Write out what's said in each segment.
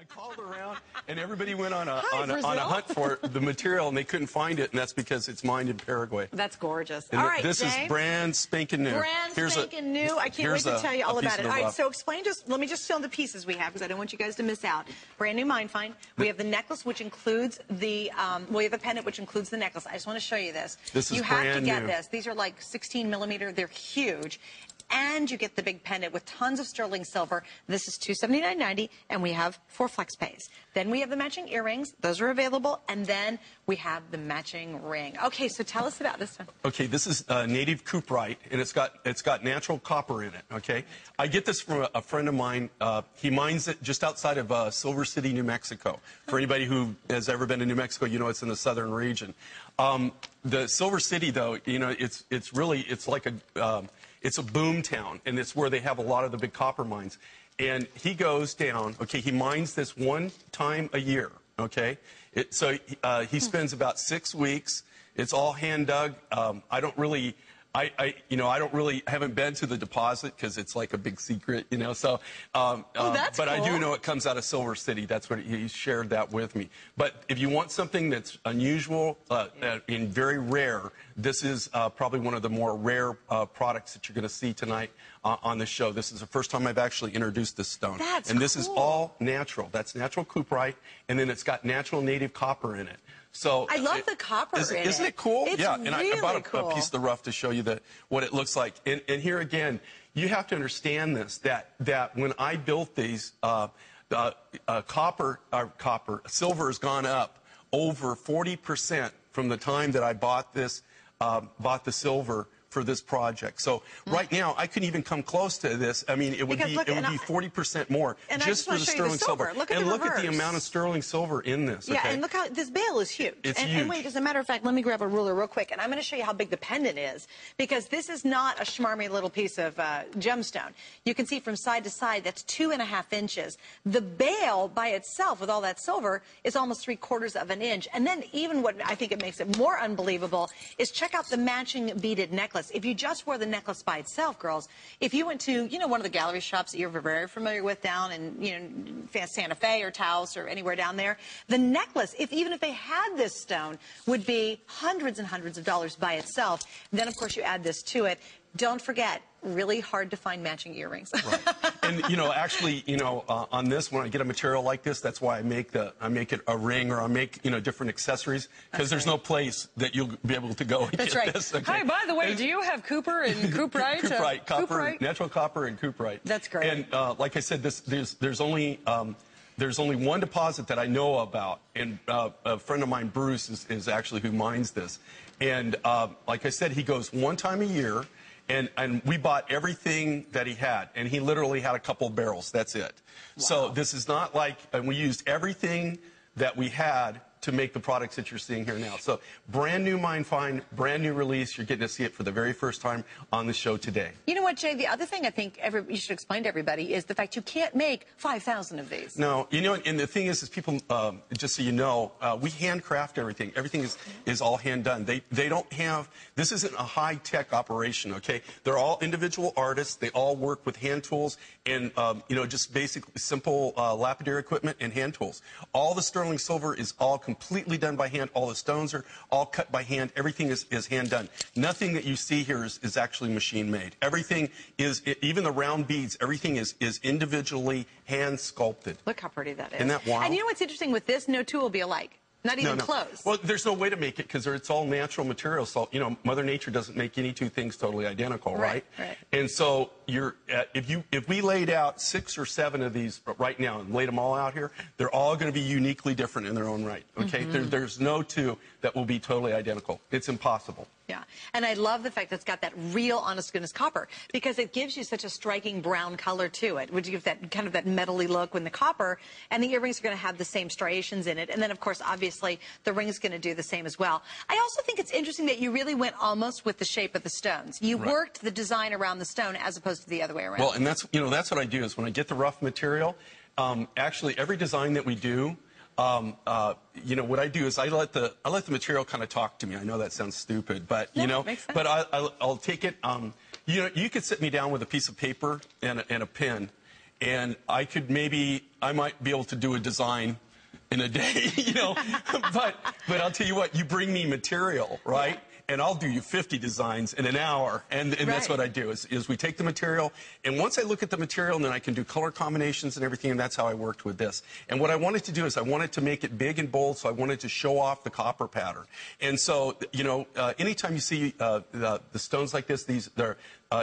I called around, and everybody went on a hunt for the material, and they couldn't find it, and that's because it's mined in Paraguay. That's gorgeous. And all right, this is brand spanking new. Brand spanking new. I can't wait to tell you all about it. All right, so let me just show the pieces we have, because I don't want you guys to miss out. Brand new mine find. We have the necklace, which includes the, we have a pendant, which includes the necklace. I just want to show you this. This is you have brand to get new. this. These are like 16 millimeter. They're huge. And you get the big pendant with tons of sterling silver. This is $279.90, and we have 4 flex pays. Then we have the matching earrings. Those are available. And then we have the matching ring. Okay, so tell us about this one. Okay, this is native Cuprite, and it's got natural copper in it, okay? I get this from a friend of mine. He mines it just outside of Silver City, New Mexico. For anybody who has ever been to New Mexico, you know it's in the southern region. The Silver City, though, you know, it's like a... it's a boom town, and it's where they have a lot of the big copper mines. And he goes down, okay, he mines this one time a year, okay? So he spends about 6 weeks. It's all hand dug. I don't really... haven't been to the deposit because it's like a big secret, you know. So, that's but cool. I do know it comes out of Silver City. That's what he shared that with me. But if you want something that's unusual and very rare, this is probably one of the more rare products that you're going to see tonight on the show. This is the first time I've actually introduced this stone. That's and this cool. is all natural. That's natural Cuprite, and then it's got natural native copper in it. So I love the copper in it. Isn't it cool? It's yeah, and really I bought cool. a piece of the rough to show you what it looks like. And here again, you have to understand this, that when I built these, silver has gone up over 40% from the time that I bought this, bought the silver for this project. So right now, I couldn't even come close to this. I mean, it would be 40% more just for the sterling silver. Look at the amount of sterling silver in this. Yeah, okay? and look how this bale is huge. It's huge. And wait, as a matter of fact, let me grab a ruler real quick, and I'm going to show you how big the pendant is, because this is not a schmarmy little piece of gemstone. You can see from side to side, that's 2.5 inches. The bale by itself, with all that silver, is almost 3/4 of an inch. And then even what I think it makes it more unbelievable is check out the matching beaded necklace. If you just wore the necklace by itself, girls, if you went to, you know, one of the gallery shops that you're very familiar with down in, you know, Santa Fe or Taos or anywhere down there, the necklace, even if they had this stone, would be hundreds and hundreds of dollars by itself. Then, of course, you add this to it. Don't forget, really hard to find matching earrings. Right. And, you know, actually, you know, on this, when I get a material like this, that's why I make it a ring, or I make, you know, different accessories, because there's no place that you'll be able to go and that's get right. this. Okay? Hi, by the way, do you have Cooper and Cuprite? Cuprite, copper, Cuprite? natural copper and Cuprite. That's great. And like I said, there's only one deposit that I know about, and a friend of mine, Bruce, is actually who mines this. And like I said, he goes one time a year. And we bought everything that he had, and he literally had a couple barrels. That's it. Wow. So this is not like, and we used everything that we had to make the products that you're seeing here now. So brand new mine find, brand new release. You're getting to see it for the very first time on the show today. You know what, Jay? The other thing I think you should explain to everybody is the fact you can't make 5,000 of these. No, you know, and the thing is people, just so you know, we handcraft everything. Everything is all hand done. They don't have, this isn't a high-tech operation, okay? They're all individual artists. They all work with hand tools and, you know, just basically simple lapidary equipment and hand tools. All the sterling silver is all completely done by hand. All the stones are all cut by hand. Everything is hand done. Nothing that you see here is actually machine made. Everything is, even the round beads, everything is individually hand sculpted. Look how pretty that is. Isn't that wild? And you know what's interesting with this? No two will be alike. Not even close. Well, there's no way to make it because it's all natural material. So, you know, Mother Nature doesn't make any two things totally identical, right? Right. And so if we laid out 6 or 7 of these right now and laid them all out here, they're all going to be uniquely different in their own right, okay? There's no two that will be totally identical. It's impossible. Yeah, and I love the fact that it's got that real, honest-to-goodness copper, because it gives you such a striking brown color to it, which gives that kind of that metally look when the copper, and the earrings are going to have the same striations in it, and then, of course, obviously, the ring's going to do the same as well. I also think it's interesting that you really went almost with the shape of the stones. You worked the design around the stone as opposed to the other way around. Well, and that's what I do is when I get the rough material, actually, every design that we do, you know, what I do is I let the material kind of talk to me. I know that sounds stupid, but you know, but I'll take it. You know, you could sit me down with a piece of paper and a pen, and I might be able to do a design in a day, you know. but I'll tell you what, you bring me material, right? And I'll do you 50 designs in an hour. And that's what I do, is we take the material, and once I look at the material, and then I can do color combinations and everything, and that's how I worked with this. And what I wanted to do is I wanted to make it big and bold, so I wanted to show off the copper pattern. And so, you know, anytime you see the stones like this, they're,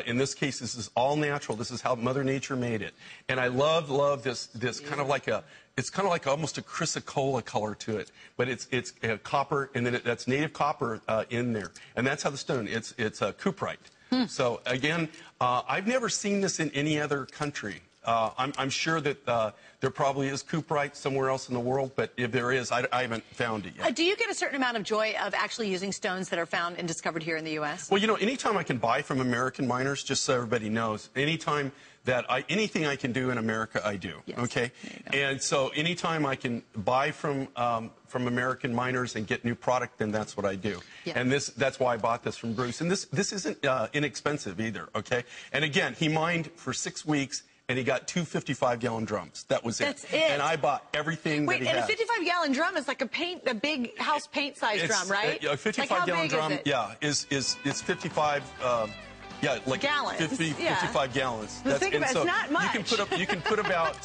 in this case, this is all natural. This is how Mother Nature made it. And I love this kind of like it's kind of like almost a chrysocolla color to it, but it's copper, and then that's native copper in there, and that's how the stone. It's cuprite. So again, I've never seen this in any other country. I'm sure that there probably is cuprite somewhere else in the world, but if there is, I haven't found it yet. Do you get a certain amount of joy of actually using stones that are found and discovered here in the U.S.? Well, you know, anytime I can buy from American miners, just so everybody knows, anytime that anything I can do in America, I do. Yes. Okay, and so anytime I can buy from American miners and get new product, then that's what I do. Yeah. And that's why I bought this from Bruce. And this isn't inexpensive either. Okay, and again, he mined for 6 weeks. And he got 2 55-gallon drums. That was it. That's it. And I bought everything that he had. Wait, and a 55-gallon drum is like a big house paint-sized drum, right? A 55-gallon drum, yeah, is 55. Yeah, like gallons. 55 gallons. But think about it, it's not much. You can put about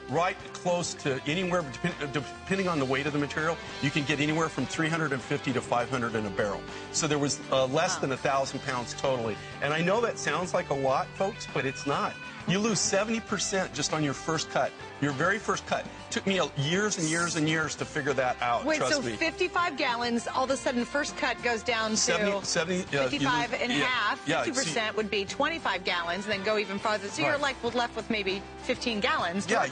right close to anywhere, depending on the weight of the material, you can get anywhere from 350 to 500 in a barrel. So there was less than 1,000 pounds totally. And I know that sounds like a lot, folks, but it's not. You lose 70% just on your first cut. Your very first cut. Took me years and years and years to figure that out. Wait, trust so me. 55 gallons, all of a sudden the first cut goes down to 55 and a half. 50% would be 25 gallons, and then go even farther. So you're left with maybe 15 gallons. Yeah,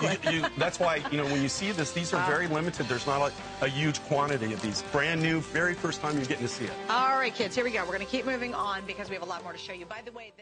that's why, you know, when you see this, these are very limited. There's not a huge quantity of these. Brand new, very first time you're getting to see it. All right, kids, here we go. We're going to keep moving on because we have a lot more to show you. By the way,